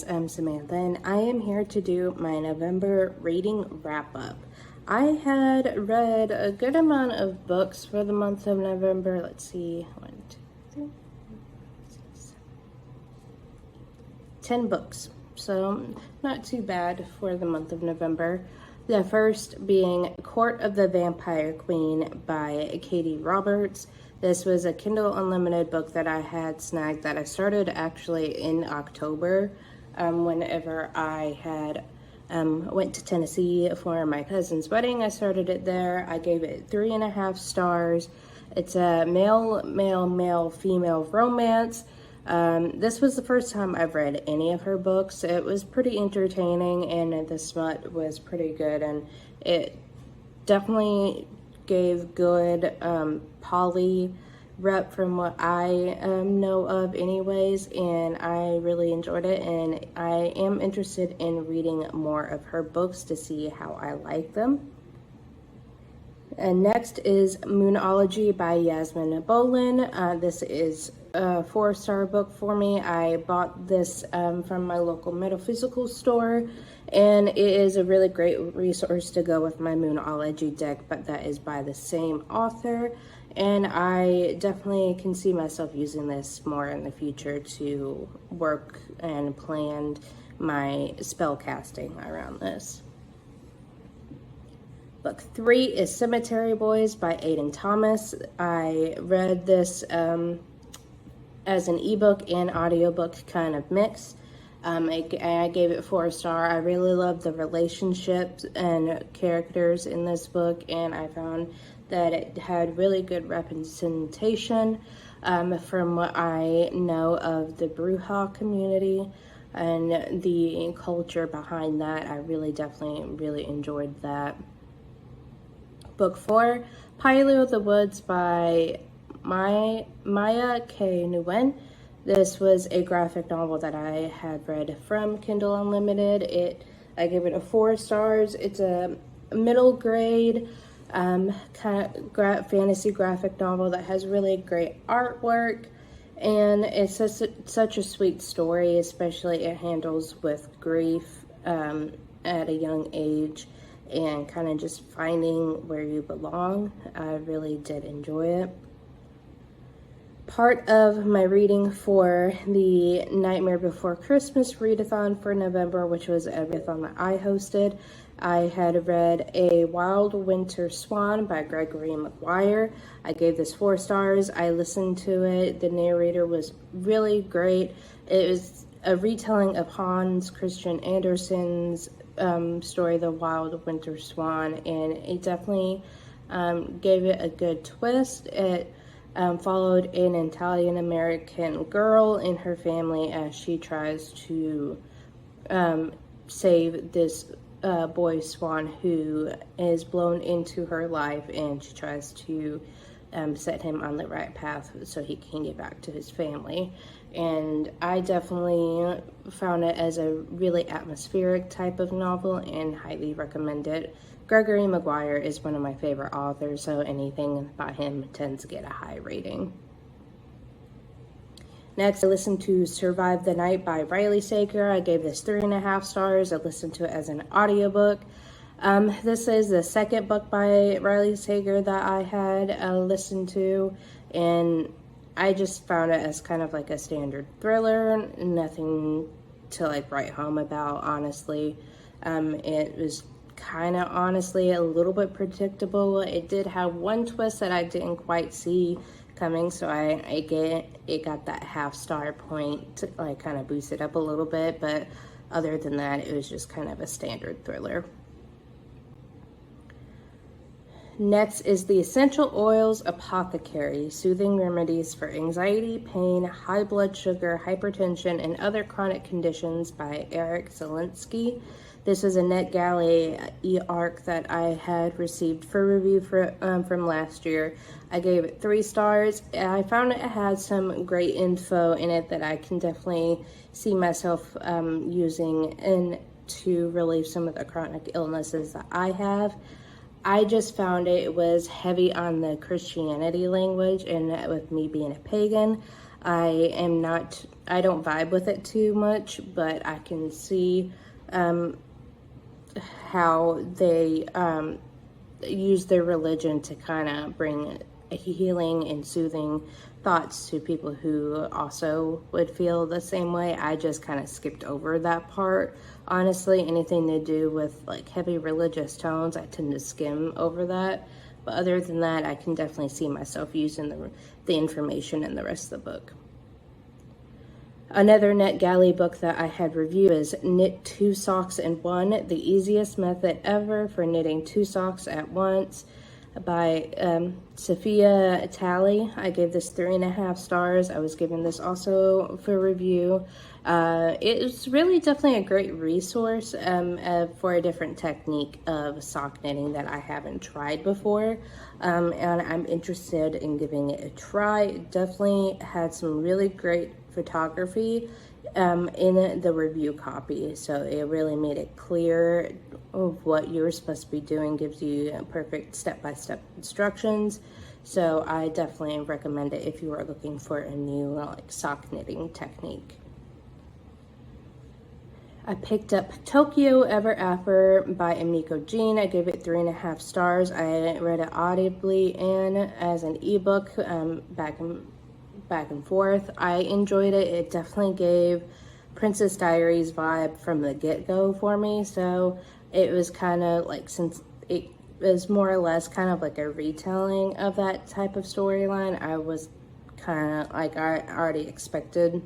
guys, I'm Samantha and I am here to do my November reading wrap-up. I had read a good amount of books for the month of November. Let's see, 10 books, so not too bad for the month of November. The first being Court of the Vampire Queen by Katie Roberts. This was a Kindle Unlimited book that I had snagged that I started actually in October whenever I had went to Tennessee for my cousin's wedding. I started it there. I gave it 3.5 stars. It's a male, female romance. This was the first time I've read any of her books. It was pretty entertaining and the smut was pretty good, and it definitely gave good poly rep from what I know of anyways, and I really enjoyed it, and I am interested in reading more of her books to see how I like them. And next is Moonology by Yasmin Bolin. This is a 4-star book for me. I bought this from my local metaphysical store, and it is a really great resource to go with my Moonology deck, but that is by the same author, and I definitely can see myself using this more in the future to work and plan my spell casting around this. Book 3 is Cemetery Boys by Aiden Thomas. I read this as an ebook and audiobook kind of mix. I gave it 4-star. I really love the relationships and characters in this book, and I found that it had really good representation from what I know of the Bruja community and the culture behind that. I really enjoyed that. Book 4, Paleo the Woods by Maya K. Nguyen. This was a graphic novel that I had read from Kindle Unlimited. I gave it 4 stars. It's a middle grade kind of fantasy graphic novel that has really great artwork, and it's such a sweet story, especially it handles with grief at a young age and kind of just finding where you belong. I really did enjoy it. Part of my reading for the Nightmare Before Christmas readathon for November, which was a readathon that I hosted, I had read A Wild Winter Swan by Gregory McGuire. I gave this 4 stars. I listened to it. The narrator was really great. It was a retelling of Hans Christian Andersen's story, The Wild Winter Swan, and it definitely gave it a good twist. It followed an Italian-American girl and her family as she tries to save this boy swan who is blown into her life, and she tries to set him on the right path so he can get back to his family. And I definitely found it as a really atmospheric type of novel and highly recommend it. Gregory McGuire is one of my favorite authors, so anything by him tends to get a high rating. Next, I listened to Survive the Night by Riley Sager. I gave this 3.5 stars. I listened to it as an audiobook. This is the second book by Riley Sager that I had listened to, and I just found it as kind of like a standard thriller, nothing to like write home about, honestly. It was kind of honestly a little bit predictable. It did have one twist that I didn't quite see coming, so it got that 1/2-star point to like kind of boost it up a little bit, but other than that, it was just kind of a standard thriller. Next is The Essential Oils Apothecary, Soothing Remedies for Anxiety, Pain, High Blood Sugar, Hypertension, and Other Chronic Conditions by Eric Zielinski. This is a NetGalley e-arc that I had received for review from last year. I gave it 3 stars. I found it had some great info in it that I can definitely see myself using to relieve some of the chronic illnesses that I have. I just found it was heavy on the Christianity language, and with me being a pagan, I don't vibe with it too much, but I can see how they use their religion to kind of bring a healing and soothing thoughts to people who also would feel the same way. I just kind of skipped over that part. Honestly, anything to do with like heavy religious tones, I tend to skim over that. But other than that, I can definitely see myself using the information in the rest of the book. Another NetGalley book that I had reviewed is Knit 2 Socks in One, the easiest method ever for knitting 2 socks at once, by Sophia Talley. I gave this 3.5 stars. I was given this also for review. It's really definitely a great resource for a different technique of sock knitting that I haven't tried before, and I'm interested in giving it a try. It definitely had some really great photography in the review copy, so it really made it clear of what you're supposed to be doing, gives you perfect step-by-step instructions. So I definitely recommend it if you are looking for a new like sock knitting technique. I picked up Tokyo Ever After by Emiko Jean. I gave it 3.5 stars. I read it audibly and as an ebook, back and forth. I enjoyed it. It definitely gave Princess Diaries vibe from the get-go for me. So it was kind of like, since it was more or less kind of like a retelling of that type of storyline, I was kind of like, I already expected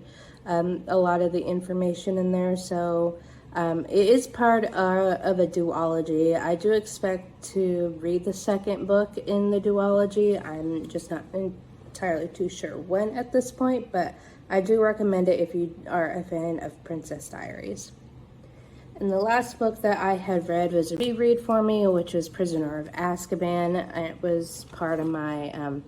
a lot of the information in there. So it is part of a duology. I do expect to read the second book in the duology. I'm just not entirely too sure when at this point, but I do recommend it if you are a fan of Princess Diaries. And the last book that I had read was a reread for me, which was Prisoner of Azkaban. It was part of my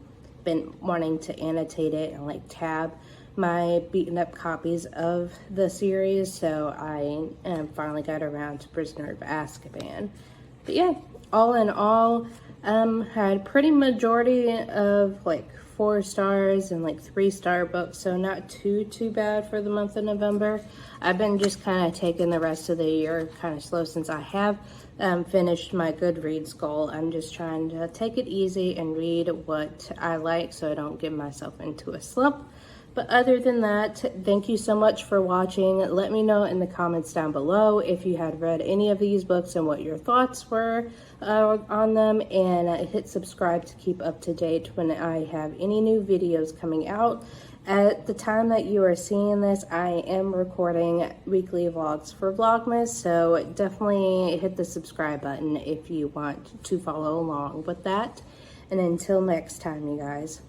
been wanting to annotate it and like tab my beaten up copies of the series, so I finally got around to Prisoner of Azkaban. But yeah, all in all, had pretty majority of like 4 stars and like 3-star books, so not too bad for the month of November. I've been just kind of taking the rest of the year kind of slow since I have finished my Goodreads goal. I'm just trying to take it easy and read what I like so I don't get myself into a slump. But other than that, thank you so much for watching. Let me know in the comments down below if you had read any of these books and what your thoughts were on them. And hit subscribe to keep up to date when I have any new videos coming out. At the time that you are seeing this, I am recording weekly vlogs for Vlogmas, so definitely hit the subscribe button if you want to follow along with that. And until next time, you guys.